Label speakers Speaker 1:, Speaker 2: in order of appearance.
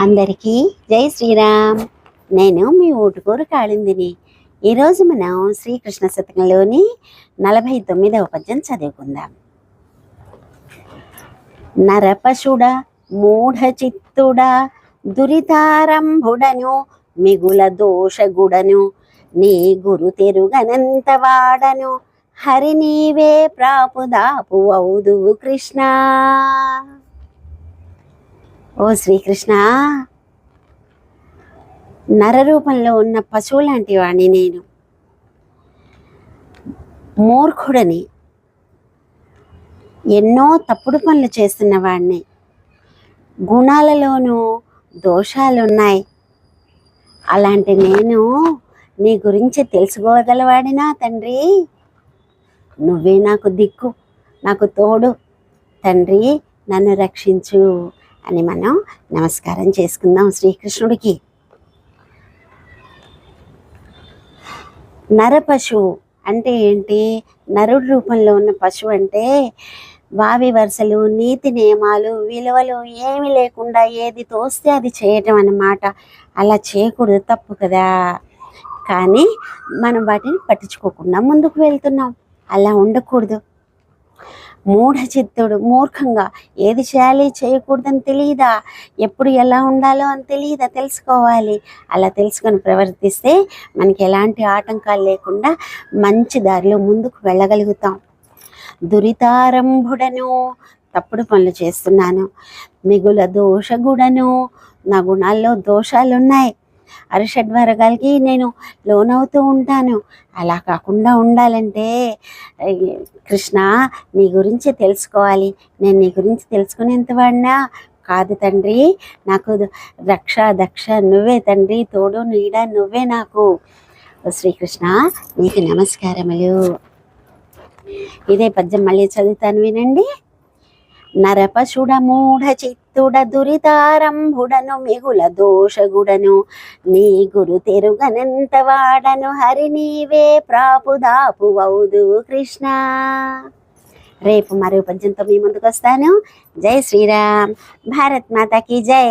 Speaker 1: అందరికీ జై శ్రీరామ్. నేను మీ ఊటుకూరు కాళిందిని. ఈరోజు మనం శ్రీకృష్ణ శతకంలోని 49వ పద్యం చదువుకుందాం. నరపశుడ మూఢ చిత్తుడా దురితారంభుడను మిగుల దోషగుడను నీ గురు తెరుగనంత వాడను హరి నీవే ప్రాపుదాపు అవుదువు కృష్ణ. ఓ శ్రీకృష్ణ, నరరూపంలో ఉన్న పశువు లాంటి వాడిని నేను, మూర్ఖుడని, ఎన్నో తప్పుడు పనులు చేస్తున్న వాడిని, గుణాలలోనూ దోషాలున్నాయి. అలాంటి నేను నీ గురించి తెలుసుకోగలవాడినా తండ్రి, నువ్వే నాకు దిక్కు, నాకు తోడు తండ్రి, నన్ను రక్షించు అని మనం నమస్కారం చేసుకుందాం శ్రీకృష్ణుడికి. నరపశువు అంటే ఏంటి? నరుడి రూపంలో ఉన్న పశువు అంటే వావి వరుసలు, నీతి నియమాలు, విలువలు ఏమీ లేకుండా ఏది తోస్తే అది చేయటం అన్నమాట. అలా చేయకూడదు, తప్పు కదా. కానీ మనం వాటిని పట్టించుకోకుండా ముందుకు వెళ్తున్నాం. అలా ఉండకూడదు. మూఢ చిత్తుడు, మూర్ఖంగా ఏది చేయాలి చేయకూడదని తెలియదా? ఎప్పుడు ఎలా ఉండాలో అని తెలియదా? తెలుసుకోవాలి. అలా తెలుసుకొని ప్రవర్తిస్తే మనకి ఎలాంటి ఆటంకాలు లేకుండా మంచి దారిలో ముందుకు వెళ్ళగలుగుతాం. దురితారంభుడను, తప్పుడు పనులు చేస్తున్నాను. మిగుల దోషగుడను, నా గుణాల్లో దోషాలున్నాయి. అరిషడ్వర్గాలకి నేను లోనవుతూ ఉంటాను. అలా కాకుండా ఉండాలంటే కృష్ణ నీ గురించి తెలుసుకోవాలి. నేను నీ గురించి తెలుసుకునేంత వాడినా కాదు తండ్రి. నాకు రక్ష దక్ష నువ్వే తండ్రి, తోడు నీడ నువ్వే నాకు. శ్రీకృష్ణ నీకు నమస్కారములు. ఇదే పద్యం మళ్ళీ చదువుతాను, వినండి. నరపశుడ మూఢ చిత్తుడ దురితారంభుడను మిగుల దోషగుడను నీ గురు తెరుగనంత వాడను హరి నీవే ప్రాపుదాపు వౌదు కృష్ణ. రేపు మరో పద్యంతో మీ ముందుకు వస్తాను. జై శ్రీరామ్. భారత్ మాతాకి జై.